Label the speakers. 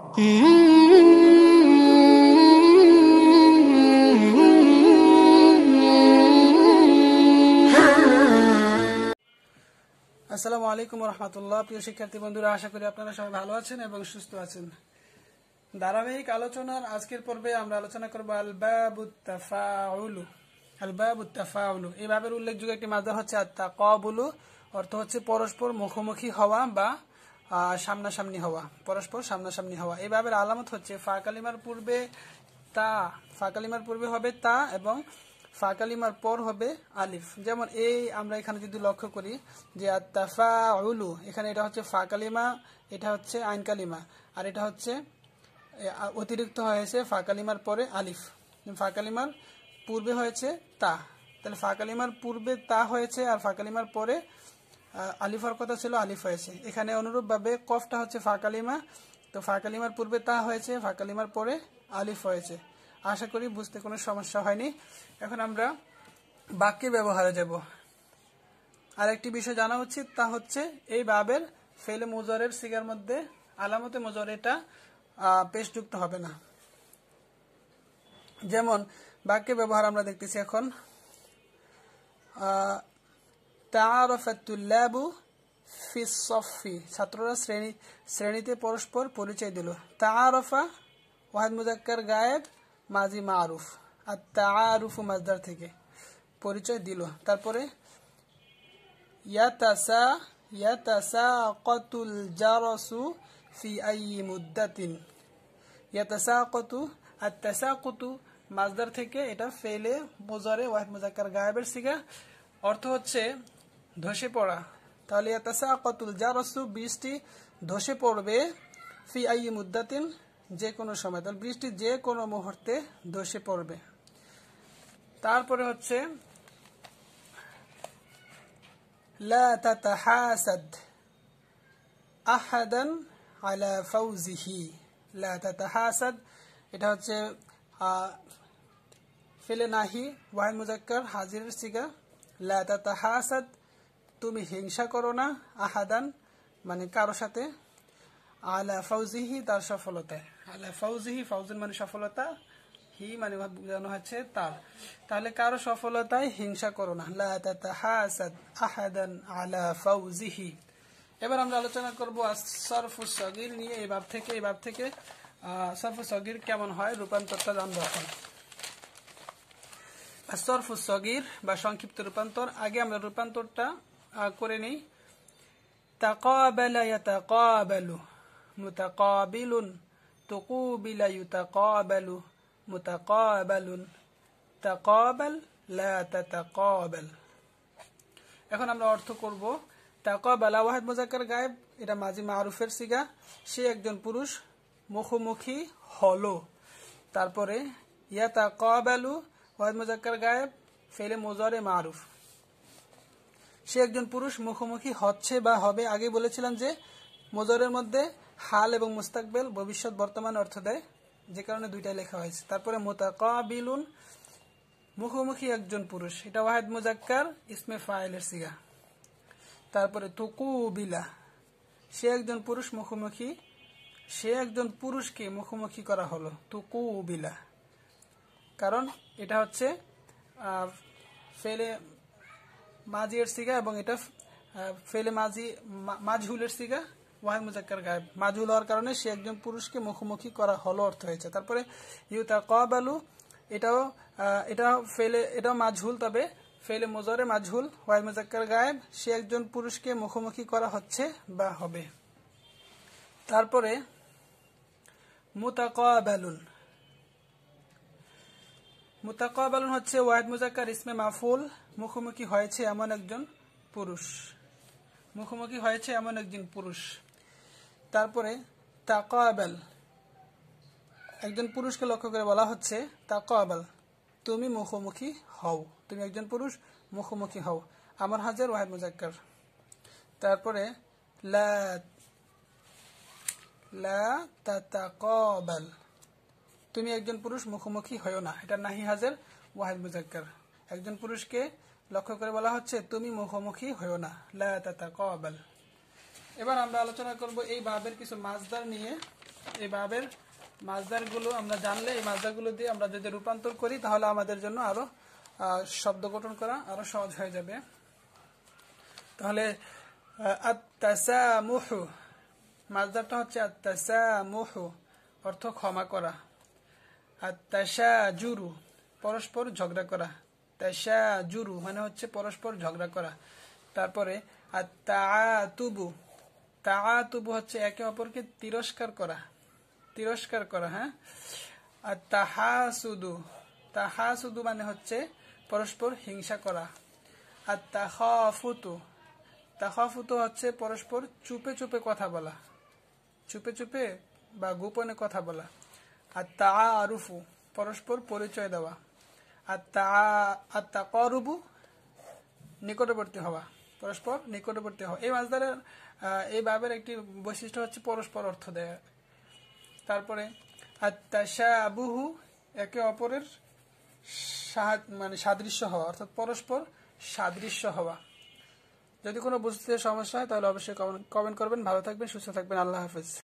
Speaker 1: আসসালামু আলাইকুম রহমতুল্লাহ। প্রিয় শিক্ষার্থী বন্ধুরা, আশা করি আপনারা সবাই ভালো আছেন এবং সুস্থ আছেন। ধারাবাহিক আলোচনার আজকের পর্বে আমরা আলোচনা করব আল-বাবুত তাফাউলু। আল-বাবুত তাফাউলু এই ভাবের উল্লেখযোগ্য একটি মাসদার হচ্ছে আত-তাকাবুলু। অর্থ হচ্ছে পরস্পর মুখোমুখি হওয়া বা সামনাসামনি হওয়া, পরস্পর সামনাসামনি হওয়া। এই ভাবের আলামত হচ্ছে ফা কালিমার পূর্বে তা, ফা কালিমার পূর্বে হবে তা এবং ফা কালিমার পর হবে আলিফ। যেমন এই আমরা এখানে যদি লক্ষ্য করি যে আত-তাফাউলু, এখানে এটা হচ্ছে ফা কালিমা, এটা হচ্ছে আইন কালিমা, আর এটা হচ্ছে অতিরিক্ত হয়েছে ফা কালিমার পরে আলিফ। ফা কালিমার পূর্বে হয়েছে তা, তাহলে ফা কালিমার পূর্বে তা হয়েছে আর ফা কালিমার পরে আলিফ হওয়ার কথা ছিল, আলিফ হয়েছে। এখানে অনুরূপভাবে কফটা হচ্ছে ফা কালিমা, তো ফা কালিমার পূর্বে তা হয়েছে, ফা কালিমার পরে আলিফ হয়েছে। আশা করি বুঝতে কোনো সমস্যা হয়নি। এখন আমরা বাক্যে ব্যবহারে যাব। আরেকটি বিষয় জানা উচিত, তা হচ্ছে এই বাবের ফেলে মুজারের সিগার মধ্যে আলামতে মুজারেটা পেশযুক্ত হবে না। যেমন বাক্যে ব্যবহার আমরা দেখতেছি এখন, তাআরাফাত-তুল্লাবু ফিস-সফফি, ছাত্ররা শ্রেণীতে পরস্পর পরিচয় দিল। তাআরাফা ওয়াহিদ মুযাক্কার গায়েব, মাজি মারুফ, আর তাআরুফু মাসদার থেকে পরিচয় দিল। তারপরে ইয়াতাসাকাতুল জারাসু ফি আইয়ি মুদ্দাতিন। ইয়াতাসাকাতু, আত-তাসাকুতু মাসদার থেকে, এটা ফেলে মুজারে ওয়াহিদ মুযাক্কার গায়েবের সিগা, অর্থ হচ্ছে ধসে পড়া। তাহলে ইয়াতাসাকাতুল জারাসু, বৃষ্টি ধসে পড়বে, ফি আইয়ি মুদ্দাতিন যে কোনো সময়, তাহলে বৃষ্টি যে কোনো মুহূর্তে ধসে পড়বে। তারপরে হচ্ছে লা তাতাহাসাদ আহাদান আলা ফাউজিহি। লা তাতাহাসাদ, এটা হচ্ছে ফেলে নাহি ওয়াহিদ মুযাক্কার হাজিরের সিগা। লা তাতাহাসাদ, তুমি হিংসা করো না, আহাদান মানে কারো সাথে, আলা ফাউজিহি তার সফলতায়। আলা ফাউজিহি, ফাউজুন মানে সফলতা, হি মানে বোঝানো হচ্ছে তার। তাহলে কারো সফলতায় হিংসা করো না। লা তাতাহাসাদ আহাদান আলা ফাউজিহি। এবার আমরা আলোচনা করব সরফুস সগীর নিয়ে। এই ভাব থেকে সরফুস সগীর কেমন হয় রূপান্তরটা জানবো এখন। সরফুস সগীর বা সংক্ষিপ্ত রূপান্তর, আগে আমরা রূপান্তরটা করে নেই। তাকাবালা ইয়াতাকাবালু, মুতাকাবিলুন, তুকুবিলা ইউতাকাবালু, মুতাকাবালুন, তাকাবাল লা তাতাকাবাল। এখন আমরা অর্থ করব। তাকাবালা ওয়াহিদ মুযাক্কার গায়েব, এটা মাজি মারুফের সিগা, সে একজন পুরুষ মুখোমুখি হলো। তারপরে ইয়াতাকাবালু ওয়াহিদ মুযাক্কার গায়েব, ফেলে মুজারে মারুফ, সে একজন পুরুষ মুখোমুখি হচ্ছে বা হবে। আগে বলেছিলাম যে মুজারের মধ্যে হাল এবং মুস্তাকবেল, ভবিষ্যৎ বর্তমান অর্থ দেয়, যে কারণে দুইটাই লেখা হয়েছে। তারপরে মুতাকাবিলুন, মুখোমুখি একজন পুরুষ, এটা ওয়াহিদ মুযাক্কার ইসমে ফাইলের সিগা। তারপরে তুকুবিলা, সে একজন পুরুষ মুখোমুখি, সে একজন পুরুষকে মুখোমুখি করা হলো, তুকুবিলা, কারণ এটা হচ্ছে ফেলে মাজির সিগা এবং এটা ফেলে মাজহুলের সিগা, ওয়াহিদ মুযাক্কার গায়েব, মাজহুল হওয়ার কারণে সে একজন পুরুষকে মুখোমুখি করা হলো অর্থ হয়েছে। তারপরে ইউতাকাবালু, এটাও ফেলে, এটাও মাজহুল, তবে ফেলে মুজারে মাজহুল, ওয়াহিদ মুযাক্কার গায়েব, সে একজন পুরুষকে মুখোমুখি করা হচ্ছে বা হবে। তারপরে মুতাকাবালুন, মুতাকাবালুন হচ্ছে ওয়াহিদ মুযাক্কার ইসমে মাফউল, মুখোমুখি হয়েছে এমন একজন পুরুষ, মুখোমুখি হয়েছে এমন একজন পুরুষ। তারপরে তাকাবাল, একজন পুরুষকে লক্ষ্য করে বলা হচ্ছে তাকাবাল, তুমি মুখোমুখি হও, তুমি একজন পুরুষ মুখোমুখি হও, আমর হাজার ওয়াহিদ মুযাক্কার। তারপরে লা তাতাকাবাল, তুমি একজন পুরুষ মুখোমুখি হও না, এটা নাহি হাজার ওয়াহিদ মুযাক্কার। একজন পুরুষকে লক্ষ্য করে বলা হচ্ছে তুমি মুখোমুখি হও না, লা তাতাকাবাল। এবার আমরা আলোচনা করব এই ভাবের কিছু মাসদার নিয়ে। এই বাবের মাজদারগুলো আমরা জানলে, এই মাজদারগুলো দিয়ে আমরা যদি রূপান্তর করি তাহলে আমাদের জন্য আরো শব্দ গঠন করা আরো সহজ হয়ে যাবে। তাহলে আত-তাসামুহু, মাজদারটা হচ্ছে আত-তাসামুহু, অর্থ ক্ষমা করা। আত-তাশাজুরু, পরস্পর ঝগড়া করা। তাশাজুরু মানে হচ্ছে পরস্পর ঝগড়া করা। তারপরে আত-তাআতুবু, তাআতুবু হচ্ছে একে অপরকে তিরস্কার করা, তিরস্কার করা। হ্যাঁ, আত-তাহাসুদু, তাহাসুদু মানে হচ্ছে পরস্পর হিংসা করা। আত-তাখাফুতু, তাখাফুতু হচ্ছে পরস্পর চুপে চুপে কথা বলা, চুপে চুপে বা গোপনে কথা বলা। আত-তাআরুফু, পরস্পর পরিচয় দেওয়া। আত-তাকারুবু, নিকটবর্তী হওয়া, পরস্পর নিকটবর্তী হওয়া। এই মাজদারের এই ভাবের একটি বৈশিষ্ট্য হচ্ছে পরস্পর অর্থ দেয়। তারপরে আত-তাশাবুহু, একে অপরের মানে সাদৃশ্য হওয়া, অর্থাৎ পরস্পর সাদৃশ্য হওয়া। যদি কোনো বুঝতে সমস্যা হয় তাহলে অবশ্যই কমেন্ট করবেন। ভালো থাকবেন, সুস্থ থাকবেন। আল্লাহ হাফেজ।